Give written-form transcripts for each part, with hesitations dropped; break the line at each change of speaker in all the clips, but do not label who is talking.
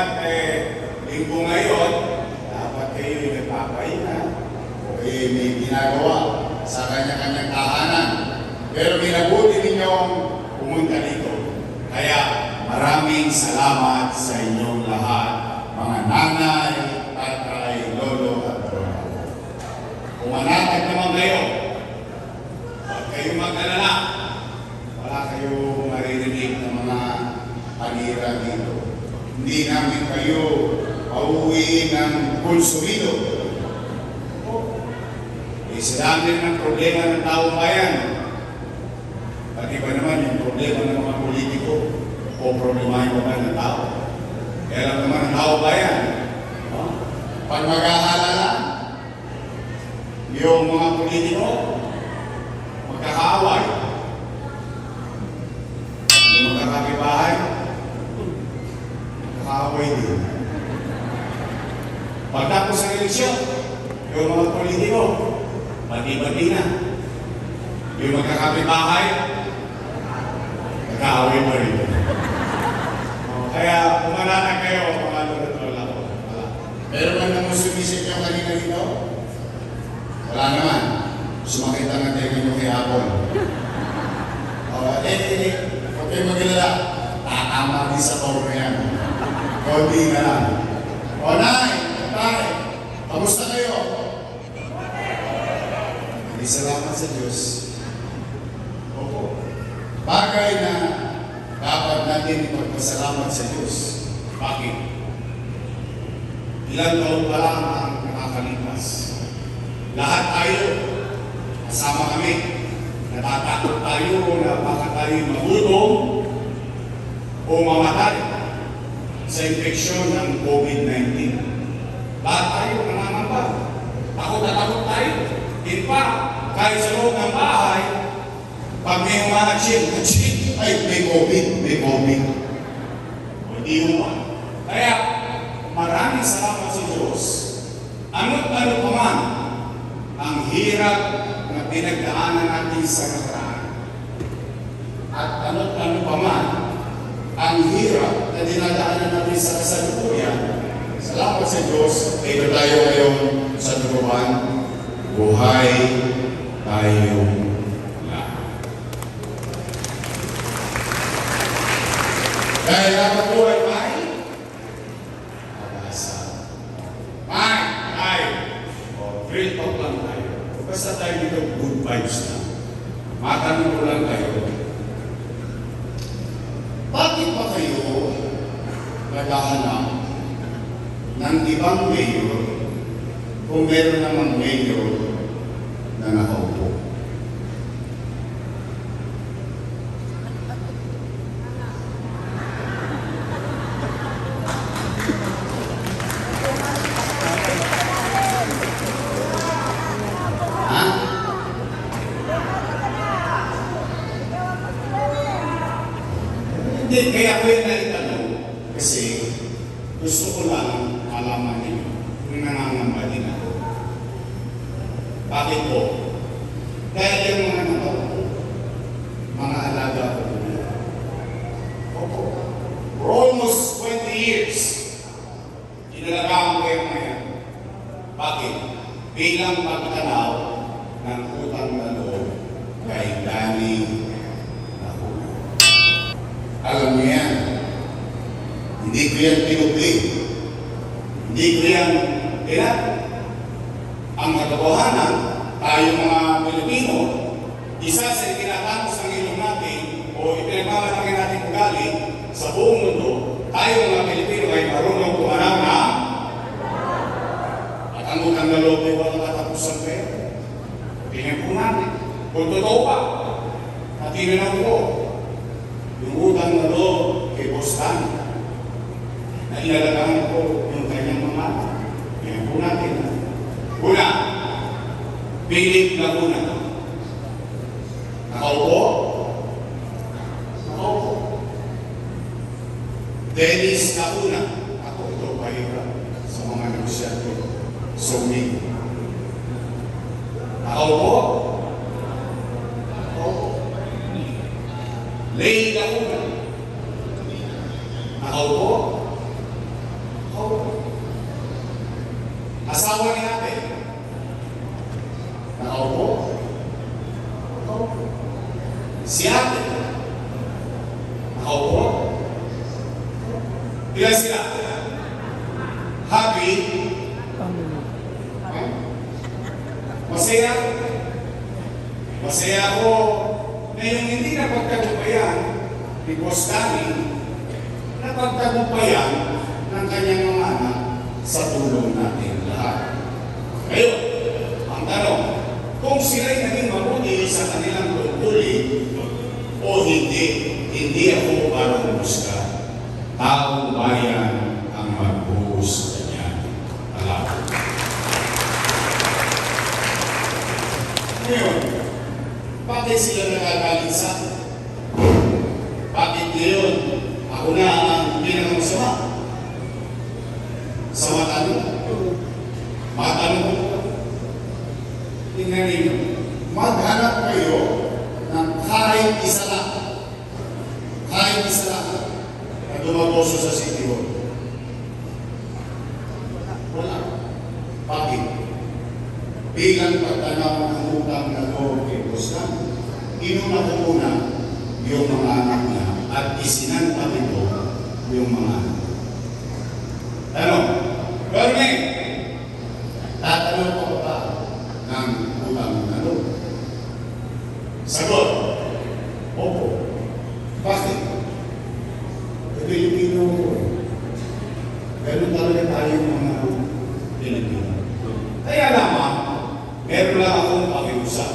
Sapagkat linggo ngayon, dapat kayo nagpapahinga o may ginagawa sa kanya-kanyang tahanan. Pero minabuti ninyong pumunta dito. Kaya maraming salamat sa inyong lahat, mga nanay, tatay, lolo at lola. Pumanatag naman kayo. Huwag kayong mag-alala. Wala kayong maririnig ng mga panira dito. Hindi namin kayo pauwi ng konsumido. Isa lang din ang problema ng taong bayan. Pati ba naman yung problema ng mga politiko o problemahin pa ba ng tao? Kaya lang naman ang tao bayan. Pag mag-aalala, yung mga politiko, magkakaaway. Yung magkakakibahay, magkakaaway din. Pagtapos ng eleksyon, yung mga politiko, bati-bati na. Yung magkakakibahay, nagkaaway pa rin. Kaya pumanatag kayo, mga lolo-lola ko. Meron man naman sumisip yung kanina dito? Wala naman. Sumakit ang antena nyo kay Apple. Huwag kayo mag-alala. Tatama din sa toro yan. Konti na lang. O, Nay! Tay! Kamusta kayo? Hindi salamat sa Diyos. Opo. Bagay na dapat natin ipagpasalamat sa Diyos. Bakit? Ilang taon pa lang ang nakakalipas. Lahat tayo, kasama kami, natatakot tayo na baka tayo magutom o mamatay sa infeksyon ng COVID-19. Lahat tayo nangangampal. Takot na takot tayo. In fact, kahit sa loob ng bahay, pag may umaachil, ay may COVID. O di uman. Kaya, maraming salamat sa Diyos. Ano't ano pa man ang hirap na pinagdaanan natin sa nakaraan. At ano't ano pa man ang hirap na dinadaanan natin sa kasalukuyan. Salamat sa Diyos. Dito tayo ngayon sa duguan. Buhay tayong lahat. Dahil dapat buhay ay pag-asa. Ay! O, real talk lang tayo. Basta tayo dito, good vibes na. Matanong ko lang tayo. Bakit ba kayo naghahanap ng ibang mayor kung meron namang mayor na nakaupo? Hindi, kaya ko yung naitanong kasi gusto ko lang malaman ninyo kung nangangamba din ako. Bakit po? Dahil yung mga nakaupo, mga alaga ko po. Opo. For almost 20 years, inalagaan ko yung mga yan. Bakit? Bilang pagtanaw ng utang na loob kay Danny. Alam niyo yan. Hindi ko yan pinupli. Hindi ko yan ilan. Ang katotohanan, tayo mga Pilipino, isa sa itinatapos ng ilong natin o ipinagmamalaki natin ugali sa buong mundo, tayo mga Pilipino ay marunong tumanaw na at ang utang na loob ay walang katapusan kayo. Tingnan po natin. Kung totoo pa, at tinanong ko, yung utang na loob kay Boss Dan, na ilalagaan ko yung kanyang mga tingnan po natin. Una, Philip Laguna. Nakaupo? Nakaupo. Dennis Laguna. Ako ito pahirap sa mga negosyante. Sumig. Nakaupo? Nakaupo. Lay Laguna. Nakaupo? Si ate. Nakaupo. Ilan sila? Happy? Masaya? Masaya ako na yung hindi napagtagumpayan ni Boss Danny, napagtagumpayan ng kanyang mga anak sa tulong natin lahat. Ngayon, ang tanong, kung sila'y naging mabuti sa kanilang tungkulin o hindi, hindi ako parang musga. Taong bayan ang magbuhos niya. Alam. Ngayon, bakit sila nagagalit sa akin? Bakit ngayon ako na ang pinakamasama? Sa mata nyo? Matanong ko. Tingnan ninyo, maghanap kayo ng kahit isa lang. Kahit isa lang na dumaboso sa City Hall. Wala. Bakit? Bilang pagtanaw ng utang na loob kay Boss Danny, inuna ko muna yung mga anak niya at isinanta ito yung mga anak. Tanong, Gorme, tatanong ko ba ng utang na loob? Sagot, opo. Bakit? Ito yung pinuho ko. Ganun talaga tayo mga Pilipino. Kaya lamang, meron lang akong pakiusap.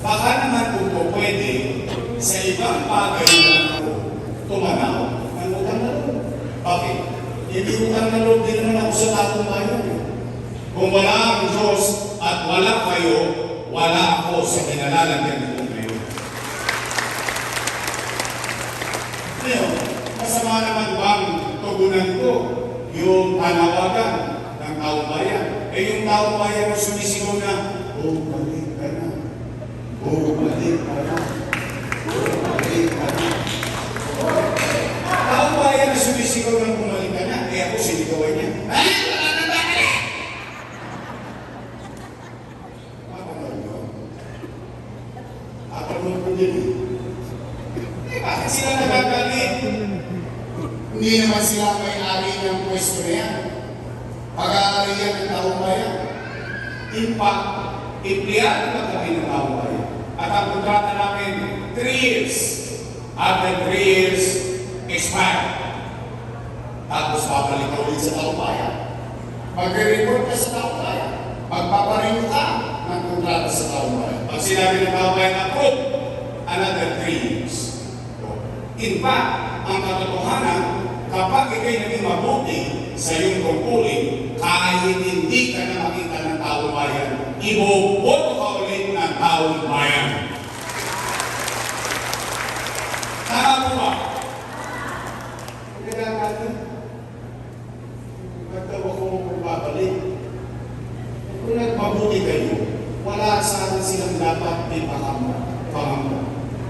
Baka naman kung po pwede, sa ibang bagay na ako, tumanaw ng utang na loob. Bakit? Hindi utang na loob din naman ako sa taong bayan. Kung wala ang Diyos at wala kayo, wala ako sa kinalalagyan ko ngayon. Ngayon, masama naman bang tugunan ko yung panawagan ng taong bayan? Eh yung taong bayan na sumisigaw na, balik ka na. Balik ka na. Balik ka na. Taong bayan na sumisigaw ng bumalik ka na, eh ako sinigawan niya. Ay! Wala na ba ka na? Mapanood nyo. Mapanood ko din. Eh bakit sila nagagalit? Hindi naman sila may-ari ng pwesto na yan. Pag-aari yan ng taong bayan. Impact, empleyado na kami ng taong bayan. At ang kontrata namin, 3 years. After 3 years, expire. Tapos babalik ka ulit sa taong bayan. Mag-report ka sa taong bayan. Magpaparenew ka ng kontrata sa taong bayan. Pag sinabi ng taong bayan, approve, another 3 years. In fact, ang katotohanan, kapag ikay naging mabuti sa iyong tungkulin, kahit hindi ka na makita ng taong bayan, iboboto ka ulit ng taong bayan. Tama po ba? Kaya natin, nagtawa ko kung babalik. Kung nagmabuti kayo, wala sana silang dapat may pangamon.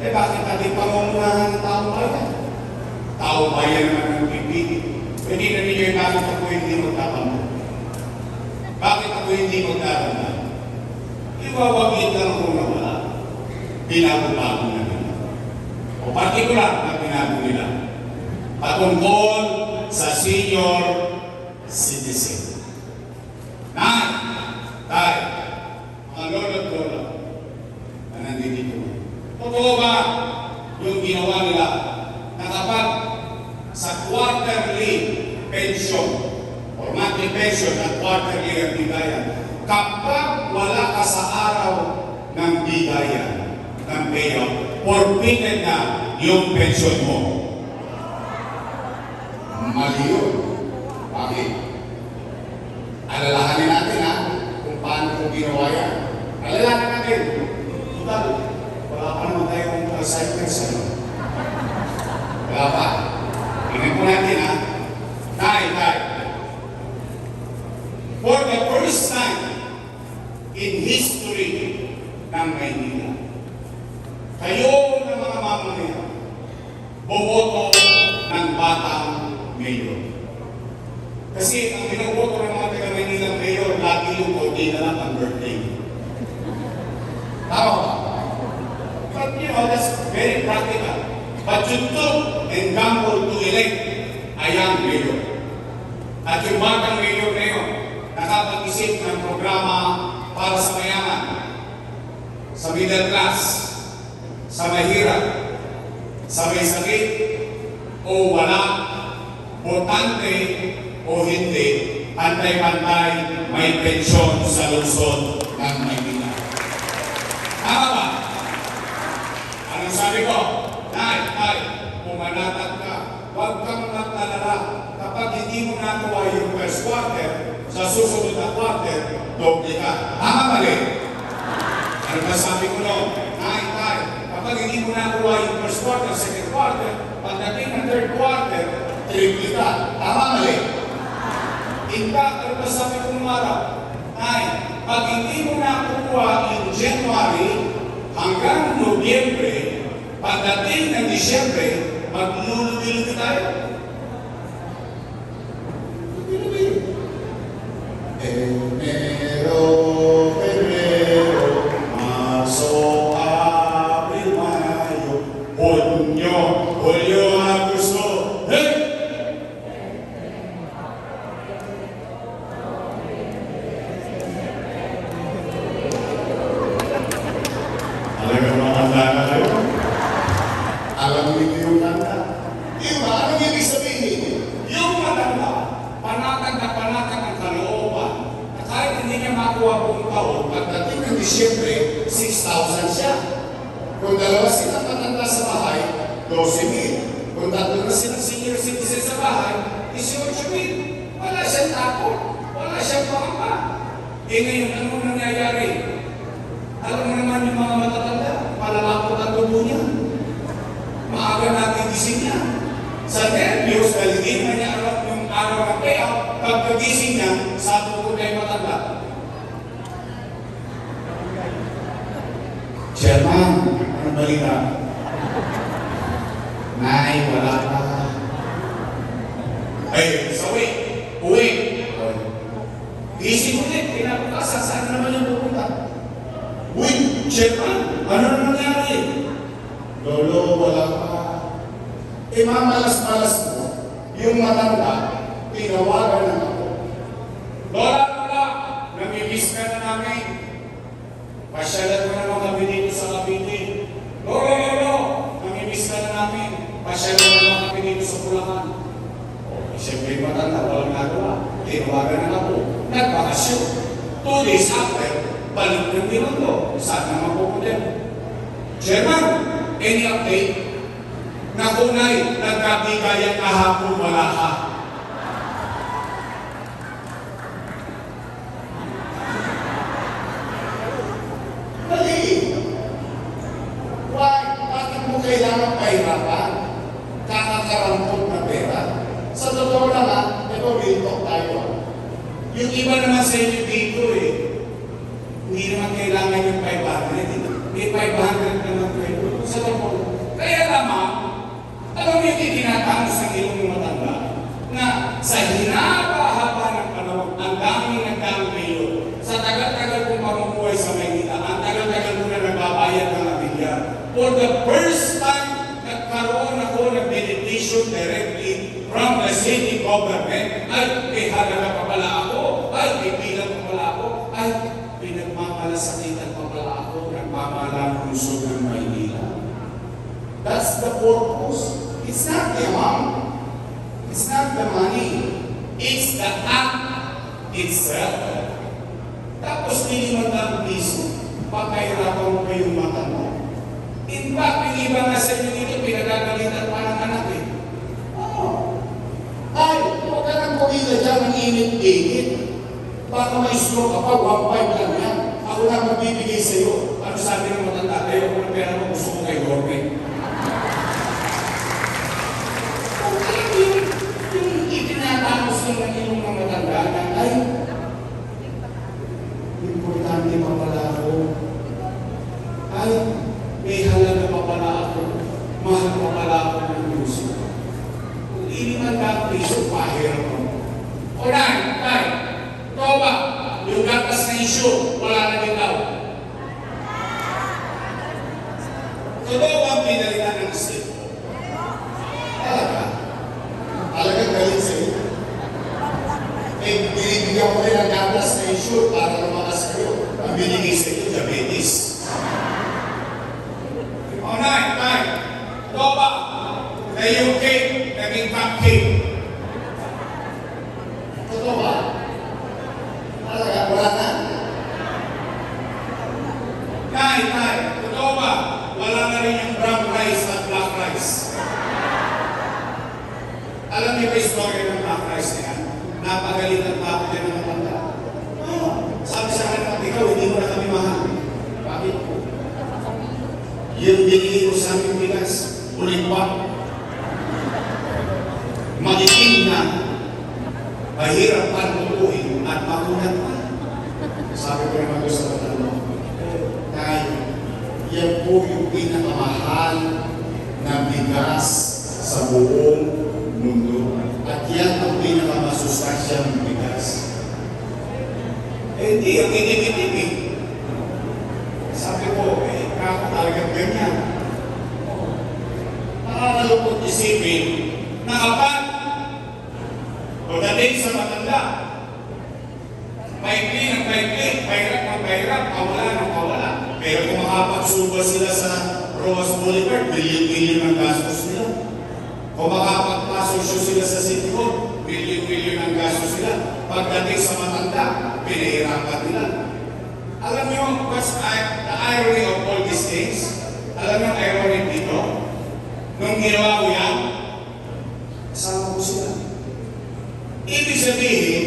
Eh bakit natin pangungunahan ng taong bayan? Taong bayan naman ang pipili. Pwede na ninyo yung bakit ako hindi magtatamot. Bakit ako hindi magtatamot? Iwawagin lang kung nawala. Binago-bago na nila. O partikular na binago nila. Patungkol sa senior citizen. Tayo, mga lolo-lolo na nandito. Totoo ba yung ginawa nila na kapag sa quarterly pension or monthly pension at quarterly ang bigayan, kapag wala ka sa araw ng bigayan, ng payout, forbidden na yung pension mo? Mali yun. Bakit? Alalahanin natin ha, kung paano kung ginawa yan. Alalahanin natin. Total, wala pa naman tayong Alzheimer's. Wala pa. Tingnan po natin ha. Tayo. For the first time in history ng Maynila, kayo na mga mamamayan, boboto ng batang mayor. Kasi ang binoboto ng mga taga-Maynila mayor, lagi yung konti na lang ang birthday. Tama ba? that's very practical. But you took and gambled to elect a young mayor. At yung batang mayor ngayon, nakapag-isip ng programa para sa mayaman, sa middle class, sa mahirap, sa may sakit, o wala, botante o hindi, pantay-pantay may pensyon sa lungsod ng Maynila. Tama ba? Anong sabi ko? Nay, pumanatag ka. Huwag kang mag-alala. Kapag hindi mo nagawa yung first quarter, sa susunod na quarter, doble ka. Tama mali? Ano ba sabi ko noon? Nay, kapag hindi mo nagawa yung first quarter, second quarter, pagdating ng third quarter, triple ka. Tama mali? In fact, ano ba sabi ko nung araw? Nay, pag hindi mo nakukuha in January hanggang Nobyembre, pagdating ng Disyembre, maglulubi-lubi tayo. Enero, Febrero, Marso, Abril, Mayo, Junio, Julio, Agosto. Hey! Talagang makanda na kayo. Alam niyo yung kanta. Diba? Anong ibig sabihin? Yung matanda, panatag ang kalooban, na kahit hindi niya makuha buong taon, pagdating ng Disyembre, 6,000 siya. Kung dalawa silang matanda sa bahay, 12,000. Kung tatlo na silang senior citizen sa bahay, 18,000. Wala siyang takot. Wala siyang pangamba. Ngayon, ano nangyayari? Alam mo naman yung mga matatanda, malalapot ang dugo niya. Maaga natin gising niya. Sa nervyos, dahil hindi na niya alam yung araw ng payout, pagkagising niya, sabi ko kayo matanda. Chairman, anong balita? Nay, wala pa. Ay, sawi, uwi. Gising ulit, pinabukasan, saan naman yung pupunta? Uy, Chairman, ano nangyari? Lolo, wala pa. Mamalas-malas mo, yung matanda, tinawagan na ako. Lola, namimiss ka na namin. Pasyalan mo naman kami dito sa Cavite. Lolo, namimiss ka na namin. Pasyalan mo naman kami dito sa Bulacan. Siyempre matanda, walang nagawa. Tinawagan na ako. Nagbakasyon. 2 days after, balik ng Binondo. Saan naman pupunta? Chairman, any update? Nakunay, nagkabigayan kahapon wala ka. Mali. Why? Bakit mo kailangan pahirapan? Kakakarampot na pera. Sa totoo naman, ito real talk tayo. Yung iba naman sa inyo dito hindi naman kailangan yung 500. May 500 naman kayo. Sa totoo. Kaya naman, alam mo yung tinatangos ng ilong ng matanda na sa hinaba-haba ng panahon, ang daming kayo. Sa tagal-tagal kong pamumuhay sa Maynila, ang tagal-tagal ko na nagbabayad ng abilya. For the first time, nagkaroon ako ng meditation directly from the city government. Ay, may halaga pa pala ako. Ay, may bilang pa pala ako. Ay, pinagmamalasakitan pa pala ako ng pamahalaan lungsod ng Maynila. That's the purpose. It's not the amount. It's not the money. It's the act itself. Tapos ₱500 pagkahirapan mo kayong matanda. In fact, yung iba nga sa inyo dito, pinagagalitan pa ng anak Oo. Ay, huwag ka nang pumila dyan ng init-init. Baka may stroke ka pa, 1.5 lang yan. Ako na magbibigay sa iyo. Ano sabi ng matanda? Ayaw ko ng pera mo, gusto ko kay government. Yung itinatapos ng ilong ng matanda na, ay, importante pa pala ako. Ay, may halaga pa pala ako. Mahal pa pala ako ng puso. Kung ₱500, pahirap mo. O na, ito ba? Yung gatas na issue, wala na din daw. So Yung binigay ko sa aming bigas, ulit pa. Maitim na, mahirap pa lutuin at makunat pa. Sabi ko naman doon sa katanong, tayo, yan po yung pinakamahal na bigas sa buong mundo. At yan ang pinakamasustansyang bigas. Hindi, ang inibitib eh. Sabi ko, kako talagang ganyan. Nakakalungkot isipin na kapag pagdating sa matanda, maikli ng maikli, pahirap ng pahirap, kawala ng kawala. Pero kung makapagsuba sila sa Rojas Boulevard, bilyon-bilyon ang gastos nila. Kung makapagpasosyo sila sa City Hall, bilyon-bilyon ang gastos nila. Pagdating sa matanda, pinahirapan nila. Alam niyo, what's the irony of all these things? Alam niyo ang irony dito? Nung ginawa ko yan, kasama ko sila. Ibig sabihin,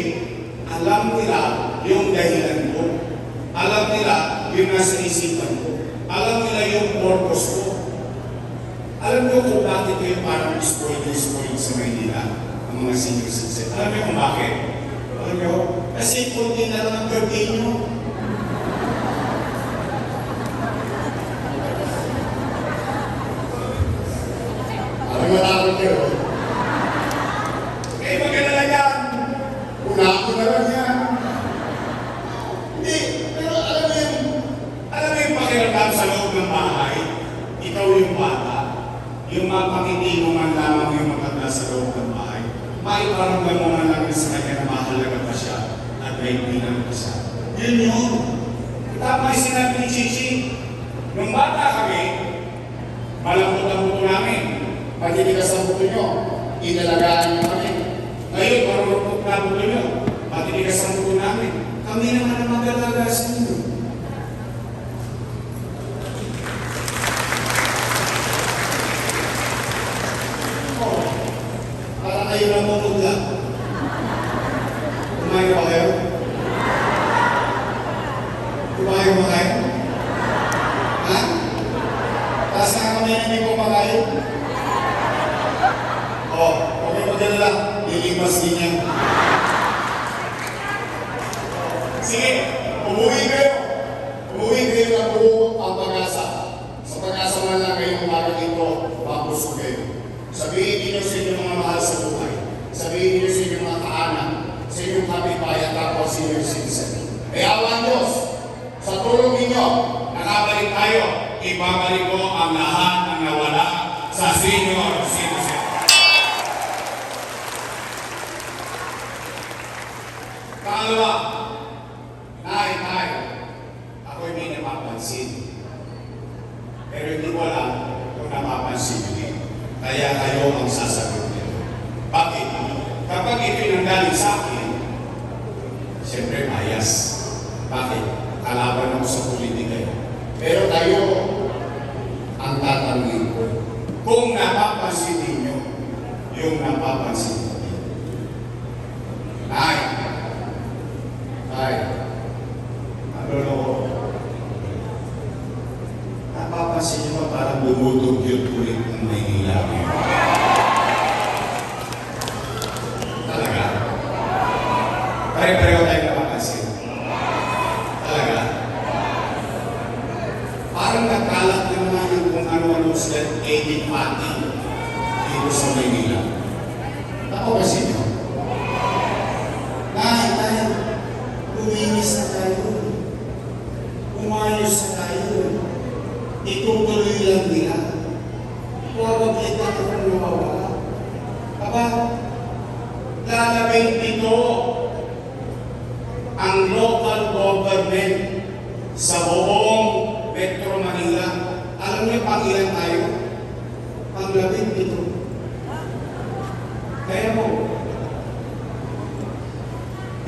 alam nila yung dahilan ko. Alam nila yung nasa isipan ko. Alam nila yung purpose ko. Alam niyo kung bakit kayo parang spoiled sa Maynila, ang mga senior citizen. Alam niyo kung bakit? Alam niyo? Kasi kunti na lang ang birthday niyo. Alam niyo takot niyo? Eh, maganda lang yan. Una-ako na lang yan. Hindi, pero alam mo yung pakiramdam sa loob ng bahay, ikaw yung bata, yung mapakiti mo man lamang yung maganda sa loob ng bahay, maiparamdam mo man lang sa kanya na mahalaga pa siya at may pinang pa siya. Yun yun. Tama yung sinabi ni Chichi. Nung bata kami, malambot ang buto namin. Matitigas ang buto nyo, inalagaan nyo kami. Ngayon, marunong na buto nyo, matitigas ang buto namin. Kami naman ang mag-alaga sa inyo. Parang kayo na mamugla. Kumain ba kayo? Kumain ba kayo? Ha? Taas na kami na hindi kumakain? Huwag kayo magdala. Lilipas din yan. Sige, umuwi kayo. Umuwi kayo na buo ang pag-asa. Sa pag-asa man lang kayo umaga dito, mapusok kayo. Sabihin niyo sa inyong mga mahal sa buhay. Sabihin niyo sa inyong mga kaanak, sa inyong kapitbayan, tapos senior citizen. Kaya ang Diyos, sa tulong ninyo, nakabalik tayo, ibabalik ko ang lahat ng nawala sa senior citizen. Pangalawa, ako'y may napapansin. Pero hindi ko alam kung napapansin niyo. Kaya kayo ang sasagot nito. Bakit? Kapag ipinanggaling sa akin, siyempre bias. Bakit? Kalaban ako sa politika. Pero tayo ang tatanungin ko. Kung napapansin ninyo, yung napapansin ko. Napapansin nyo ba parang bumudugyot ulit ng Maynila? Talaga? Pare-pareho tayo napapansin. Talaga? Parang nagkalat na naman kung ano-ano sila edit party dito sa Maynila. Napapansin nyo? Tayo, luminis na tayo. Umayos na tayo. Itutuloy lang nila. Huwag kita kung nawawala. Aba, lalabing dito ang local government sa buong Metro Manila. Alam niyo pang ilan tayo? Pang-labing dito. Kaya mo,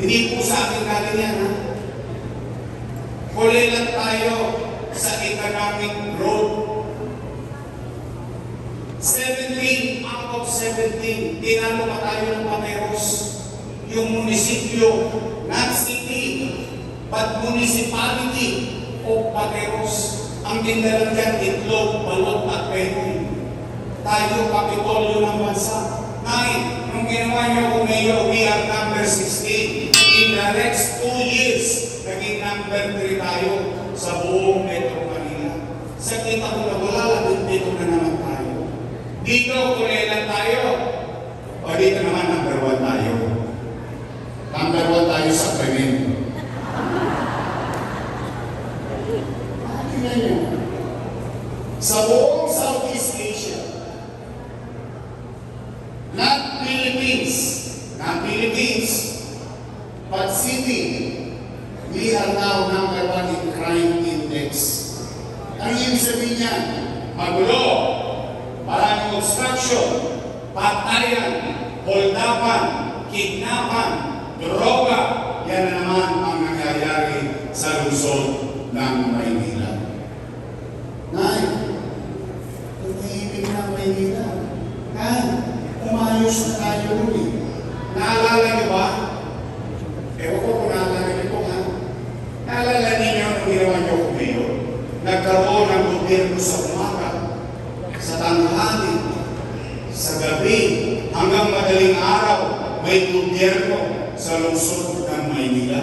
hindi po sa akin galing yan, ha? Huli lang tayo sa economic growth. 17 out of 17, tinalo pa tayo ng Pateros. Yung munisipyo, not city, but municipality of Pateros Ang tindaran dyan, itlog, balot at penny. Tayo, kapitolyo ng bansa. 9, nung ginawa niyo kung mayor, we are number 16. In the next 2 years, naging number 3 tayo sa buong Metro Manila. Sa kita ko na wala, dito na naman tayo. Dito, kulelan tayo. O dito naman, number 1 tayo. Number 1 tayo sa krimen. Tingnan niyo. Sa buong Southeast Asia, not Philippines, but city, we are now number 1 in crime index. Ang ibig sabihin niyan, magulo, maraming obstruction, patayan, holdapan, kidnapan, droga, yan na naman ang nangyayari sa lungsod ng Maynila. Nay, tumihimik ng Maynila. Nay, umayos na tayo rin eh. Naalala niyo ba? Ewan ko kung naalala niyo po ha. Naalala ninyo ang ginawa niyo kung mayor? Nagkaroon ng gobyerno sa umaga, sa tanghali, sa gabi, hanggang madaling araw, may gobyerno sa lungsod ng Maynila.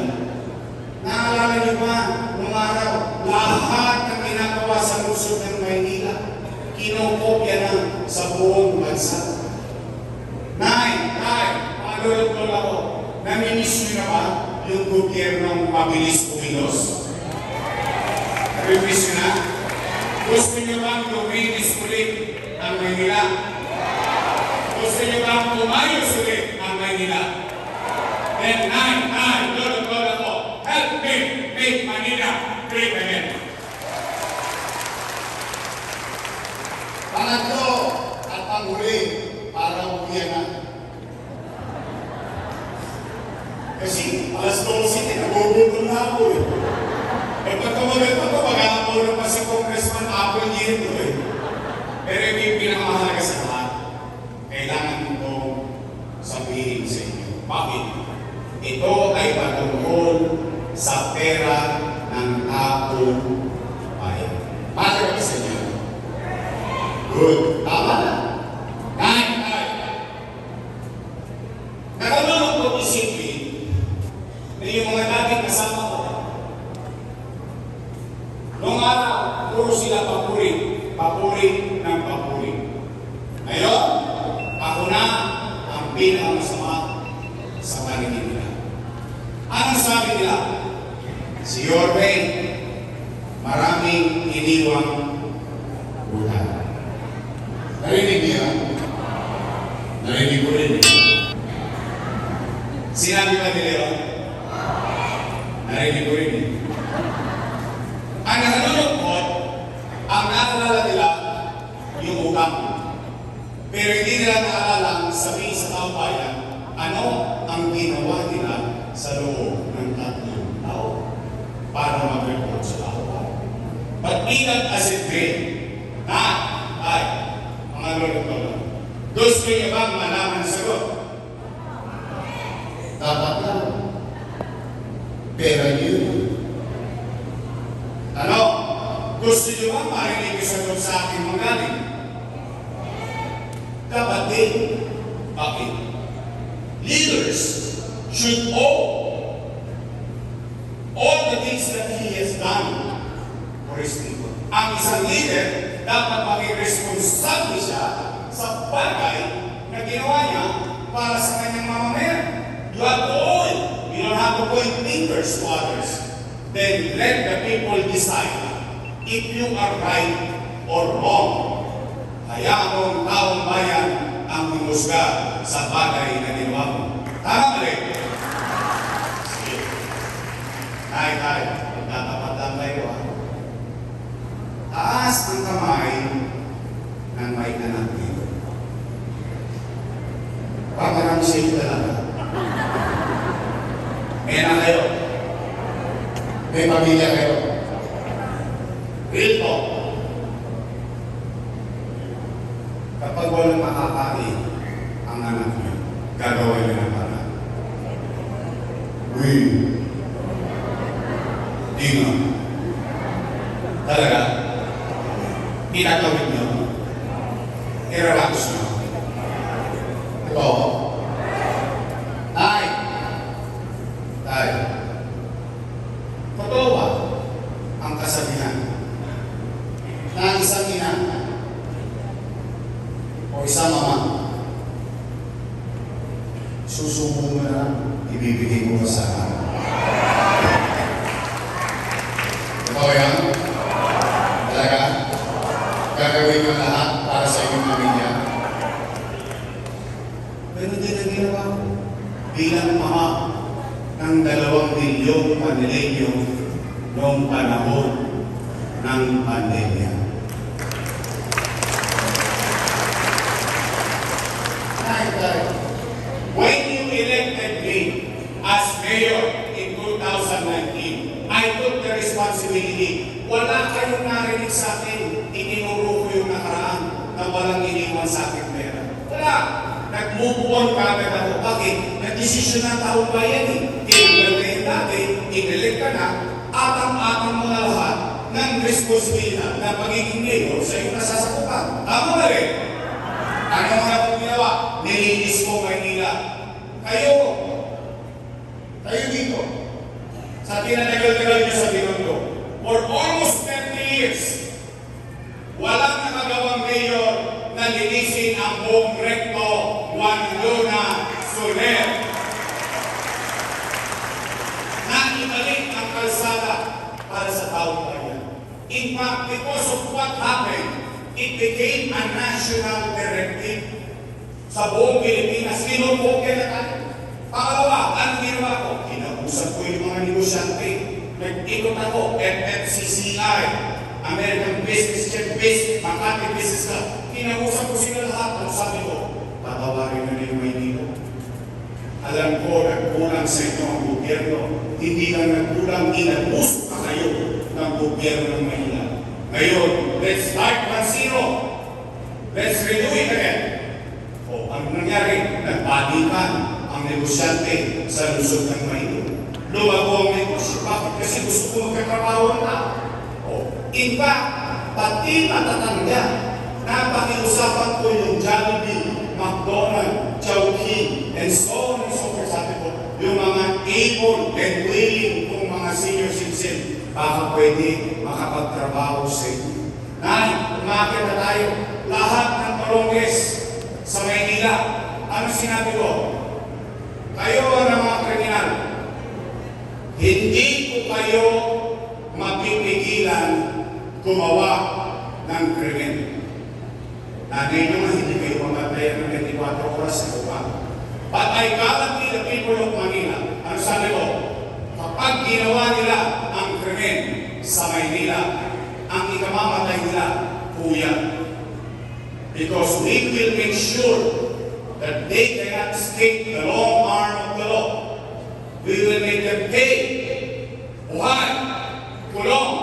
Naalala niyo ba nung araw, lahat ng ginagawa sa lungsod ng Maynila, kinokopya na sa buong bansa. Lulog ako, namimiss niyo na ba yung gobyernong mabilis kumilos? Namimiss niyo na? Gusto niyo bang luminis ulit ang Maynila? Gusto niyo bang umayos ulit ang Maynila? Then, lulog ako, help me make Manila great again. Pangatlo at panghuli para umiyan na. Kasi alas 12, nagugulong na ako eh. Eh pagkamagal pa ito, mag-aapolo pa si Congressman Apple dito eh. Pero yung pinakamahalaga sa lahat, kailangan ko sabihin sa inyo. Bakit? Ito ay patungkol sa pera ng taong bayan. Bakit ba sa inyo? Good. Tama na. Nakalulog ko isipin yung mga dating kasama ko. Noong araw, puro sila papuri ng papuri. Ngayon, ako na ang pinakamasama sa paningin nila. Anong sabi nila? Si Yorme, maraming iniwang bulan. Narinig niya? Narinig ko rin eh. Sinabi ba nila yun? Narinig ko rin eh. Ang nakalulungkot, ang naalala nila yung utang. Pero hindi nila naalala sabihin sa taong bayan ano ang ginawa nila sa loob ng 3 taon para mag-report sa taong bayan. But be that as it may, mga lulungkot. Gusto niyo bang malaman ang sagot? Dapat lang. Pero yun. Ano? Gusto nyo ba marinig yung sagot sa akin magaling? Dapat din. Bakit? Leaders should owe all the things that he has done for his people. Ang isang leader, dapat maging responsable siya sa bagay na ginawa niya para sa kanyang mamamayan. You have to owe it. You don't have to point fingers to others. Then let the people decide if you are right or wrong. Hayaan mo ang taong bayan ang humusga sa bagay na ginawa mo. Tama rin. Sige. Tayo. Magtatapat lang tayo. Taas ang kamay ng may anak dito. Paparang siya talaga. May anak kayo. May pamilya kayo. Real talk. Kapag walang makakain ang anak niyo, gagawin niyo ng paraan. Di nga. Talaga? Pinatawid niyo. Iralatos niyo. Ito. Tay. Tay. Totoo ba ang kasabihan na isang ina o isang ama susubo mo na ibibigay mo sa akin? Totoo yan? Talaga? Gagawin mo lahat para sa inyong pamilya? Pero din ang ginawa ko bilang ama ng 2 milyong Manileño noong panahon ng pandemya. When you elected me as mayor in 2019, I took the responsibility. Wala kayong narinig sa akin, itinuro ko yung nakaraan na walang iniwan sa akin pera. Wala. Nag-move on kagad ako. Bakit? Nag-desisyon ng taong bayan eh. Tinanggal na yung dati, inelect ka na, atang-atang mo na lahat ng responsibilidad na pagiging mayor sa iyong nasasakupan. Tama na rin. Ano nga po ginawa? Nilinis mo Maynila. Kayo dito, sa tinatagal-tagal niyo sa Binondo, for almost 30 years, walang nakagawang mayor na linisin ang buong Recto, Juan Luna, Soler. Na ibalik ang kalsada para sa taong bayan. In fact, because of what happened, it became a national directive sa buong Pilipinas. Kinupokya na tayo. Pangalawa, ano ginawa ko? Kinausap ko yung mga negosyante. Nag-ikot ako, FFCCI, American Business Champions, Makati Business Club. Kinausap ko sila lahat. Ano sabi ko? Patawarin na yung Maynila. Alam ko, nagkulang sa inyo ang gobyerno. Hindi lang nagkulang, inabus pa kayo ng gobyerno ng Maynila. Ngayon, let's start from zero. Let's redo it again. O, ano nangyari? Nagbalikan ang negosyante sa lusog ng Maynila. Lumago ang negosyo. Bakit? Kasi gusto ko magkatrabaho ng tao. O, in fact, pati matatanda, napakiusapan ko yung Jollibee, McDonald's, Chowking, and so on and so forth. Sabi ko, yung mga able and willing kong mga senior citizen, baka pwede makapagtrabaho sa inyo. Umakit na tayo. Lahat ng Balonges sa Maynila. Ano sinabi ko? Kayo ang mga kriminal. Hindi ko kayo mapipigilan gumawa ng krimen. Nanay nyo nga, hindi kayo mamatayan ng 24 oras sa lupa. But I guarantee the people of Manila, ano sabi ko? Kapag ginawa nila ang krimen sa Maynila, ang ikamamatay nila, kuya. Because we will make sure that they cannot escape the long arm of the law. We will make them pay. Buhay, kulong,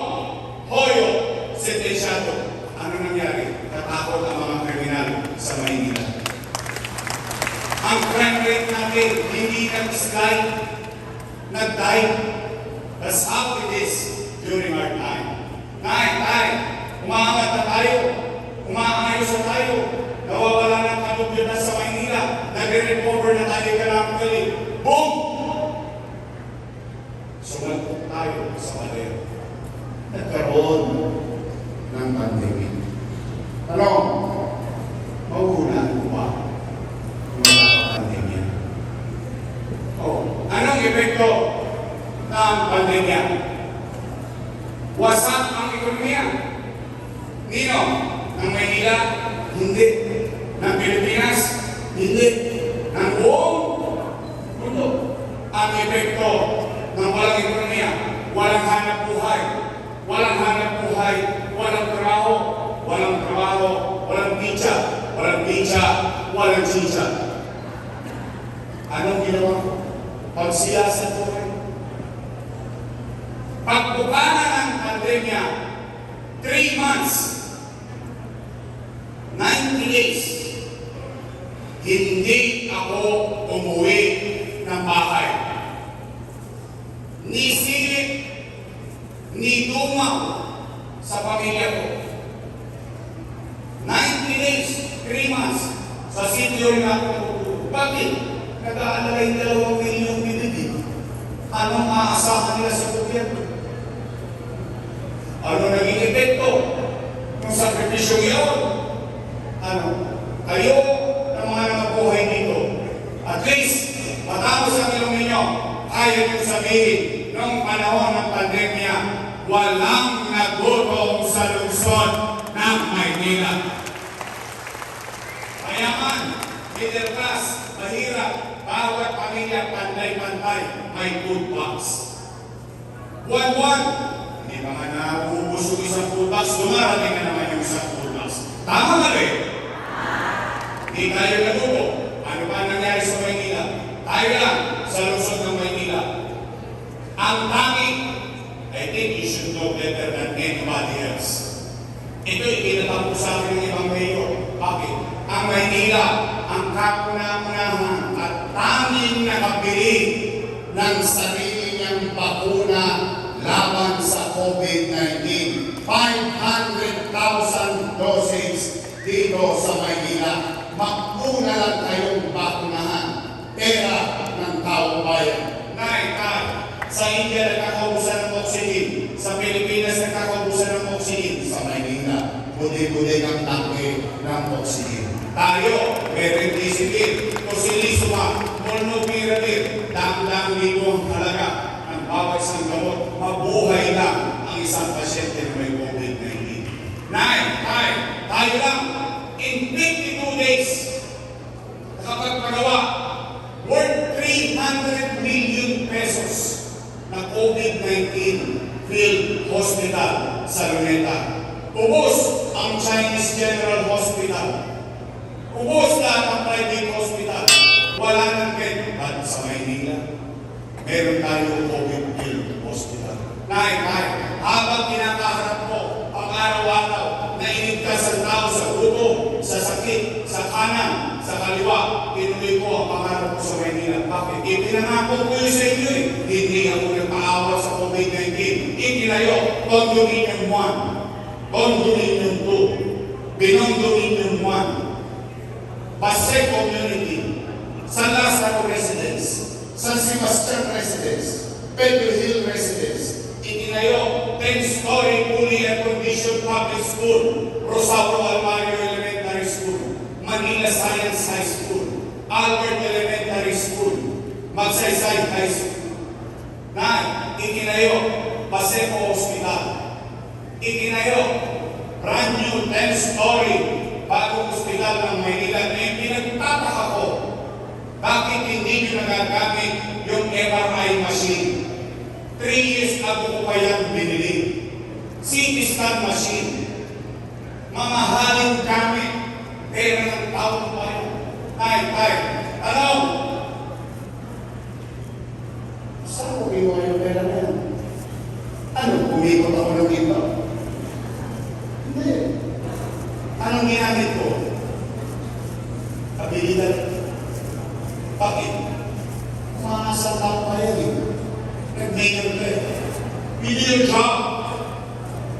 hoyo, sentensyado. Ano nangyari? Natakot ang mga kriminal sa Maynila. Ang crime rate natin, hindi nag-slide, nag-dive. That's how it is during our time. Umaangat na tayo, umaayos na tayo, nawawala ng kalugyan na sa Maynila, nagre-recover na tayo economically. Boom! Sumalpok tayo sa balero. Nagkaroon ng pandemic. Ano? Mauunahan ko ba kung wala ang pandemya? Anong epekto ng pandemya? Wasak ang ekonomiya. Nino? Ng Maynila? Hindi. Ng Pilipinas? Hindi. Ng buong mundo. Ang epekto ng walang ekonomiya, walang hanap buhay. Walang hanap buhay, walang trabaho, walang pizza, walang chicha. Anong ginawa ko? Pagsiyasat ko rin. Pagbuka ng pandemya, 3 months, 90 days, hindi ako umuwi ng bahay. Ni silip, ni dumaw sa pamilya ko. 90 days, 3 months, sa sityo rin ako natutulog. Bakit? Nag-aalala yung 2 milyong binibig. Anong aasahan nila sa gobyerno? Ano naging epekto ng sakripisyong iyon? Ano? Kayo na mga nakabuhay dito, at least, matapos ang ilong ninyo, ayaw nyo sabihin, noong panahon ng pandemya, walang nagutom sa lungsod ng Maynila. Mayaman, middle class, mahirap, bawat pamilya pantay-pantay, may food box. Buwan-buwan, hindi ba nga nauubos yung isang food box, dumarating na naman yung isang food box. Tama na rin? Hindi tayo nagubo. Ano ba nangyari sa Maynila? Tayo lang sa lungsod ng Maynila. Ang tanging, I think you should know better than anybody else. Ito ikinatapos sa akin ng ibang mayor. Bakit? Ang Maynila, ang kapuna-unahan at tanging nakabili ng sarili niyang bakuna laban sa COVID-19. 500,000 doses dito sa Maynila. Magpuna lang kayong bakunahan. Pera ng tao bayan. Nay, sa India nagkakaubusan ng oxygen. Sa Pilipinas nagkakaubusan ng oxygen. Sa Maynila, buday-buday ng tangke ng oxygen. Tayo, meron disipin, Tocilizumab, Molnupiravir, dang-dang dito ang halaga ng bawat isang gamot. Mabuhay lang ang isang pasyente na may COVID-19. Nay, tayo lang, in 52 days, nakapagpagawa, worth 300 million pesos na COVID-19 field hospital sa Luneta. Ubus ang Chinese General Hospital. Ubus lahat ang private hospital. Wala nang bed. But sa Maynila, meron tayong COVID field hospital. Nay, habang kinakaharap mo ang araw-araw na iligtas ang tao sa gutom, sa sakit, sa kanan, sa kaliwa, tinuloy ko ang pangarap ko sa Maynila. Bakit? Ipinangako ko yun sa inyo eh. Hindi ako nagpaawa sa COVID-19. Itinayo, Condominium 1, Condominium 2, Binondominium 1, Pasay Community, San Lazaro Residence, San Sebastian Residence, Pedro Hill Residence. Itinayo, 10-story fully air-conditioned public school, Rosario Almario Elementary School, Manila Science High School, Albert Elementary School, Magsaysay High School. Itinayo, Paseco Hospital. Itinayo, brand new 10-story bagong hospital ng Maynila. Pinagtataka ko, bakit hindi nyo nagagamit yung MRI machine? 3 years ago ko pa yan binili. CT scan machine. Mamahalin kami. Pera ng taon pa yun. Tay, ano? Saan ko kinuha yung pera na yan? Ano, kumikot ako ng iba? Hindi. Anong ginamit ko? Abilidad. Bakit? Umaasal tao pa yan eh. Nag-maker ka eh. You do your job.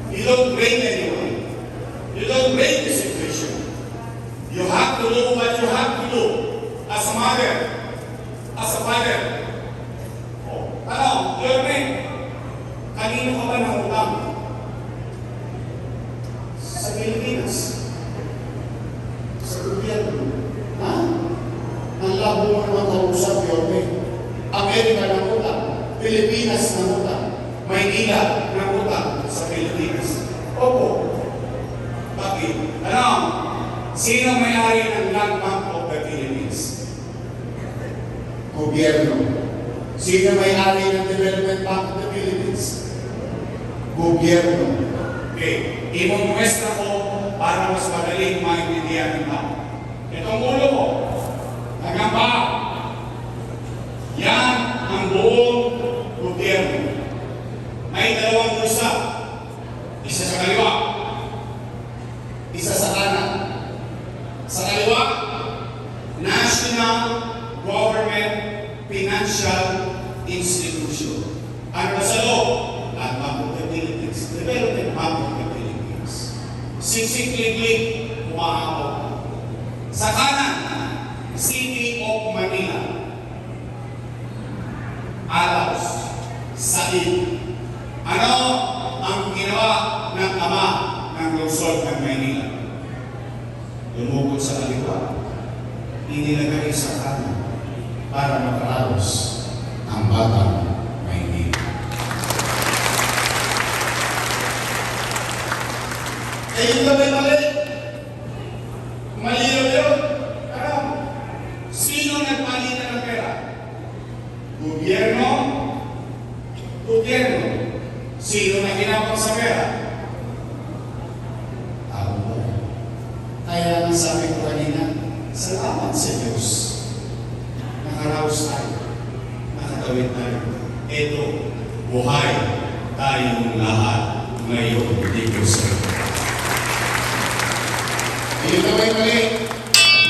You don't blame anyone. You don't blame the situation. You have to do what you have to do as a mother, as a father. Oh, ano, Yorme, kanino ka ba nangutang? Sa Pilipinas. Sa gobyerno. Ha? Ang labo mo naman kausap, Yorme. Amerika nangutang, Pilipinas nangutang, Maynila nangutang sa Pilipinas. Opo. Bakit? Ano? Sino may-ari ng Land Bank of the Philippines? Gobyerno. Sino may-ari ng Development Bank of the Philippines? Gobyerno. Okay. Imumuestra ko para mas madaling maintindihan ng tao. Itong ulo ko, nagamba. Yan ang buong gobyerno. May 2 bulsa. Isa sa kaliwa. Isa sa kanan. Sa kaliwa, National Government Financial Institution. Ano na sa loob? Land Bank of the Philippines. Development Bank of the Philippines. Siksik-lik-lik, umahapon. Sa kanan, City of Manila. Alaus, Said. Ano ang ginawa ng ama ng lungsod ng Maynila? Lumugod sa kaliwa, inilagay sa kanan para makaraos ang batang Maynila. Eh, yun na mali. Malinaw yun. Ano? Sino nagpalitan ng pera? Gobyerno? Gobyerno. Sino na kinapag sa pera? Tao mo. Kaya ang sabi ko kanina, salamat sa Diyos. Nakaraos tayo. Nakatawid tayo. Ito, buhay tayong lahat ngayon dito sa ito. Hindi ka may mali.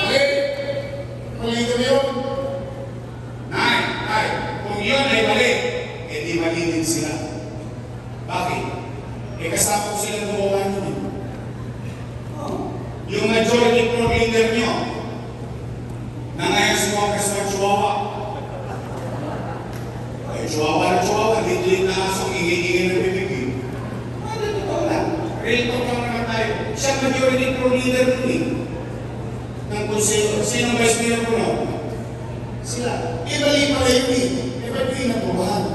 Mali. Mali ka yun. Nay, kung yun ay mali, edi mali din sila. Bakit? Eh kasama ko silang gumawa nyo. Yung majority pro leader nyo, na ngayon sumangkas ng Chihuahua. Ay, Chihuahua na Chihuahua, hindi na asong ingay-ingay ng bibigay. Ano ito lang? Real talk lang naman tayo. Siya majority pro leader nun eh. Ng konselo. Sino vice mayor ko no? Sila. Ibali pala yun eh. Ibali yung nabubahan.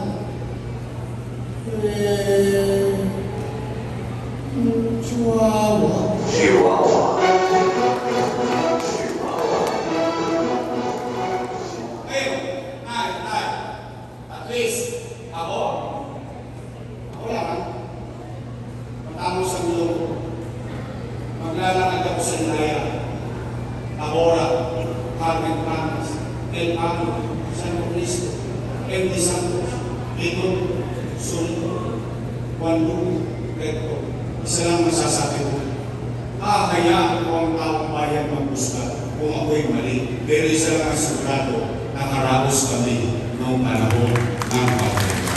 Chihuahua. At least, ako lang, matamos sa gulo ko. Maglalakad ako sa Ilaya, Tabora, Carmen Planas, El Pago, San Cristo, El de Santos, Bicol, Surito, Guandulo, Recto. Isa lang masasabi ko, kaya ko ang taong bayan maghusga kung ako'y mali. Pero isa lang ang sigurado, nakaraos kami noong panahon ng pagkakas.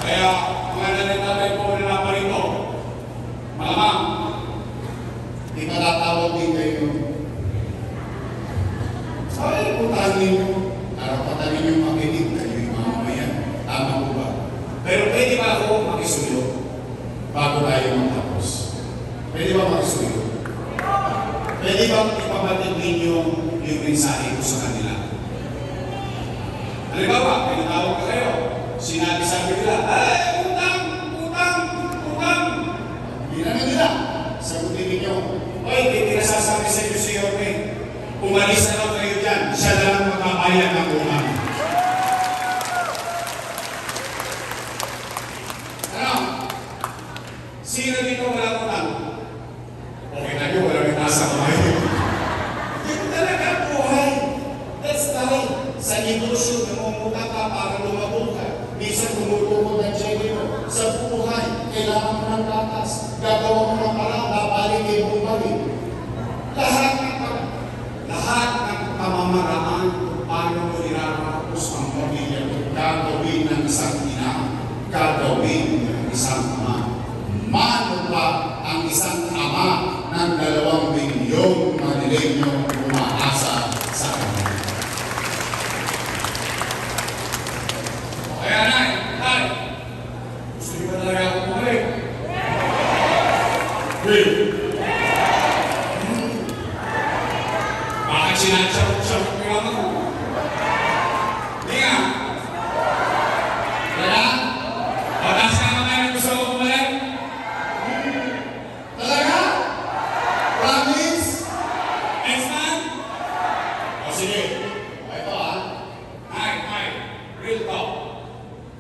Kaya, mga nanay-tatay po na naparito, malamang, di matatawag din kayo. Ay, puntahan ninyo, karapatan ninyo makinig kayo yung mga mayan. Tama po ba? Pero pwede ba ako makisuyo bago tayo matapos? Pwede ba makisuyo? Pwede ba ipabatid ninyo yung mensahe ko sa kanila? Halimbawa, pinatawag ka kayo, sinabi-sabi nila, ay, utang! Hindi na nila. Sagutin ninyo, oy, hindi nasasabi sa inyo si Yorme. Umalis na lang kayo dyan, siya na lang magbabayad ng utang. Ano? Sino dito walang utang? Okay na yun, walang itasa ko ngayon. Yun talaga buhay. That's right. Sa negosyo, namumutang ka para lumabog ka. Minsan tumutulong ng cheque mo. Sa buhay, kailangan mo ng tatas. Gagawa mo ng parang babalik kayo bumalik. Lahat ng pamamaraan kung paano mo irarapos ang pamilya mo, gagawin ng isang ina, gagawin ng isang ama. Mano pa ang isang ama ng 2 milyong Manileño umaasa sa kanila. Kaya nay, gusto niyo ba talaga ako bumalik? Will? Bakit sinasarap-sarap ko yung ako? Hindi nga. Wala? Patas ka naman yung gusto ko bumalik? Talaga? Promise? Next time? O sige. Ito Ay, real talk.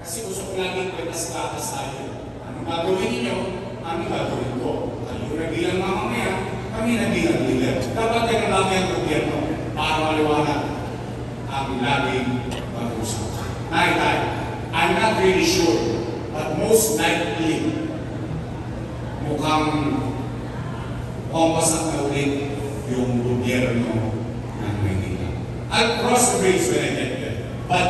Kasi gusto ko lagi kwetas-kwetas tayo. Anong gagawin ninyo? Anong gagawin ko? Kayo na bilang mamamaya, kami na bilang leader. Dapat kayo lagi ang gobyerno para maliwanag ang laging mag-usap. Tay, I'm not really sure, but most likely, mukhang compass na ulit yung gobyerno ng Maynila. I'll cross the bridge when I get there. But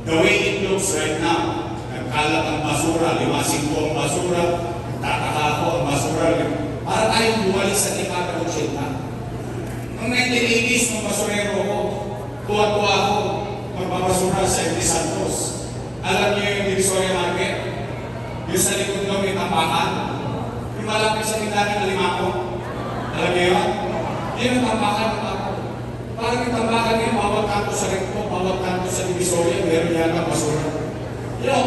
the way it looks right now, nagkalat ang basura, limasin ko ang basura, tataka ko ang basura, para tayong bumalik sa dekada 80. Noong 1980s, nung basurero ko, tuwa-tuwa ako magpapasura sa Edi Santos. Alam niyo yung Divisoria Market? Yung sa likod daw may tambakan. Yung malapit sa tindahan ng Limaco. Alam niyo yun? Yun ang tambakan ng ako. Parang yung tambakan niya, bawat kanto sa Recto, bawat kanto sa Divisoria, meron yata basura. You know,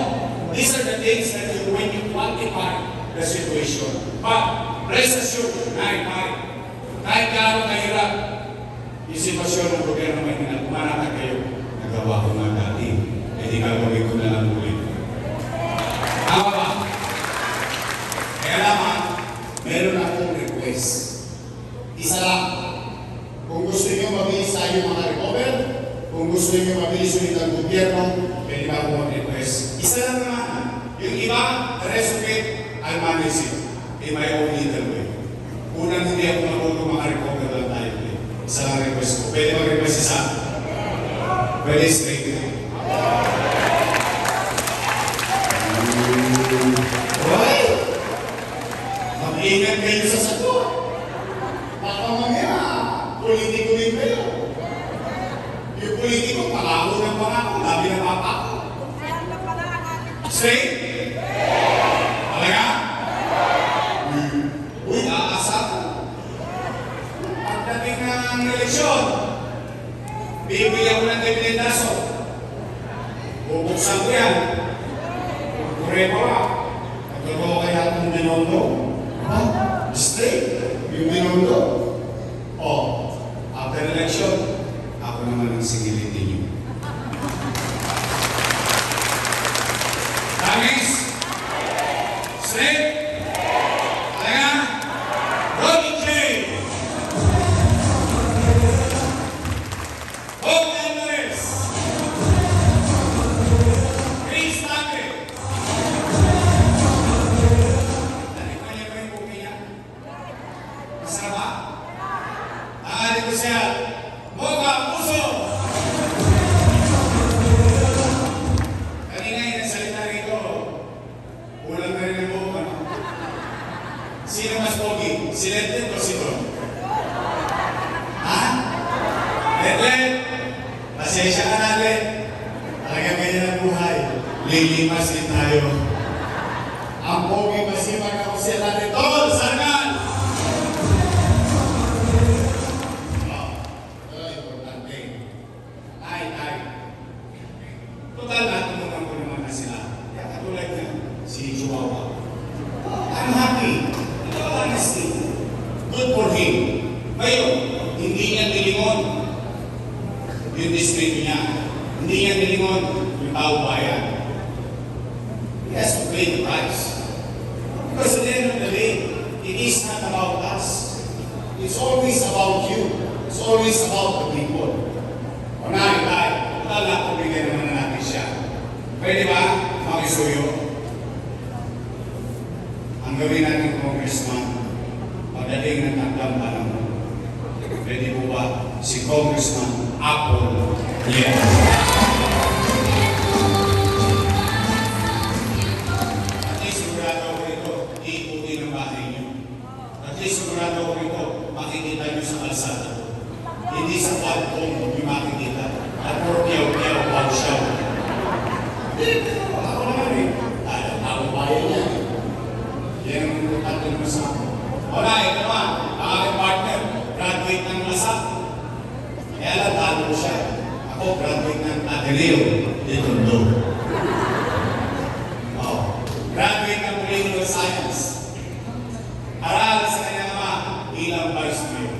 these are the things that you, when you quantify the situation. But, rest assured, kahit gaano kahirap, yung sitwasyon ng gobyerno may hinatumanatan kayo, nagawa ko nga dati, hindi gagawin ko na lang ulit. Tama ba? Kaya naman, meron akong request. Isa lang. Kung gusto nyo mabilis tayo makarecover, kung gusto nyo mabilis ulit ang gobyerno, pwede ba akong mag-request? Isa lang naman. Yung iba, the rest of it, I'll manage it in my own little way. Unang hindi ako marunong makarecover lang tayo. Isa lang request ko. Pwede mag-request isa? Pwede straight na. Right? Mag-ingat kayo sa sagot. Baka mamaya, politiko din kayo. Yung politiko, pangako ng pangako, labi ng papa ko. Straight? Talaga? Uy, aasap. Pagdating ng eleksyon, bibili ako ng dividendaso. Bubuksan ko yan. Kure pa ba? Pagkagawa kaya itong binondo. Ha? Straight? Yung binondo. Oh, after election, ako naman ang singilin ninyo. Promise? Straight? Talaga? Rolling chain! Hope Alvarez! Chris Taque! Natikman niyo ba yung buki niya? Masarap ba? Aangalin ko siya, Mocha Puso! Kanina yung nagsalita rito, ulang na rin ang buhok, ano? Sino mas pogi? Si Letlet o si Don? Ha? Letlet? Pasensya ka na, Let. Talagang ganyan ang buhay. Lilimas din tayo. Ang pogi masipag ako siya natin. Tol! Sargan! Total na, tumunan ko naman na sila. Kaya katulad niya, si Chihuahua. I'm happy. Ito ang honesty. Good for him. Ngayon, hindi niya nilingon yung district niya. Hindi niya nilingon yung tao bayan. He has to pay the price. Because at the end of the day, it is not about us. It's always about you. It's always about the people. Unahin tayo. Total na, pumigay naman na natin siya. Pwede ba, makisuyo? Ang gawin natin, Congressman, pagdating ng tagdang panahon, pwede po ba si Congressman Apple? Yes. At least sigurado ko ito, iikutin ang bahay niyo. At least sigurado ko ito, makikita niyo sa kalsada. Hindi sa platform yung makikita. At puro piyaw-piyaw, wow-shaw. Ako naman eh. Ako bayan niya. Yan ang importante naman sa ako. Wala, ito naman. Ang aking partner, graduate ng LASAP. Kaya lang, talo ko siya. Ako, graduate ng Ateneo de Tondo. Graduate ng Political Science. Aral sa kanya naman, ilang vice mayor.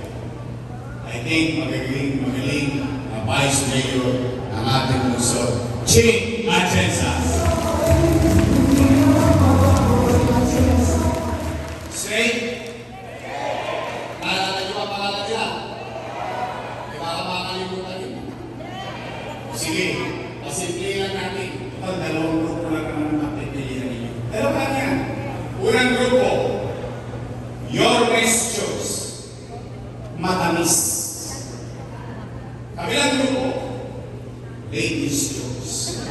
I think magaling na vice mayor ang ating lungsod. Ching Atienza. Straight? Naalala niyo ang pangalan nila? Di ba ka makakalimutan yun? Sige, pasimplihan natin. Ito, dalawang grupo lang naman ang mapipilihan ninyo. Dalawa lang yan. Unang grupo, your questions, matamis. Kabilang grupo, ladies' choice.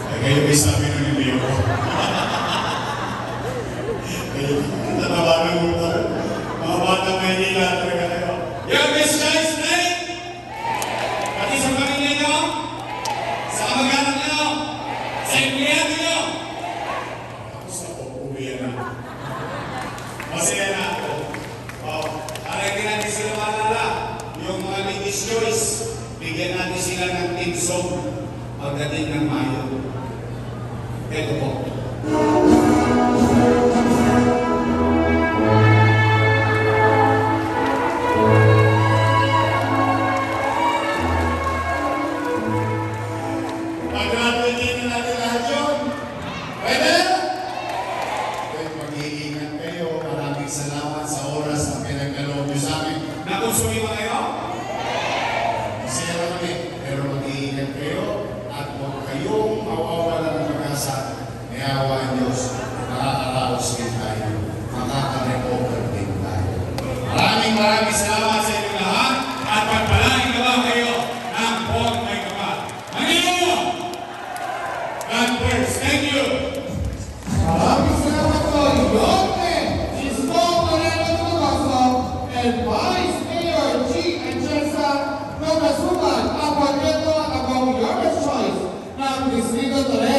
Ay, kayo may sabi ng hindi ko. Kayo, tatawanan mo Uwi na. Masaya na ako. Oh, para hindi natin sila maalala, yung mga ladies choice, bigyan natin sila ng team song pagdating ng Mayo. Ito po. Pag-graduate na natin lahat yun. Pwede? Okay, mag-iingat kayo. Maraming salamat sa oras na pinagkaloob nyo sa amin. Nakonsumi ba kayo? Masaya na kami. Pero mag-iingat kayo at huwag kayong mawawalan ng pag-asa. May awa ang Diyos. Makakaraos din tayo. Makaka-recover din tayo. Maraming salamat sa inyo lahat at pagpalain naman kayo ng buong may kapal. Panginoon! God bless. Thank you.
Maraming salamat po, Yorme, Isko Moreno Tumaso, and Vice Mayor G. Angelsa Nogasuman, ang pagkento at ang Yorme's Choice ng Distrito Torres.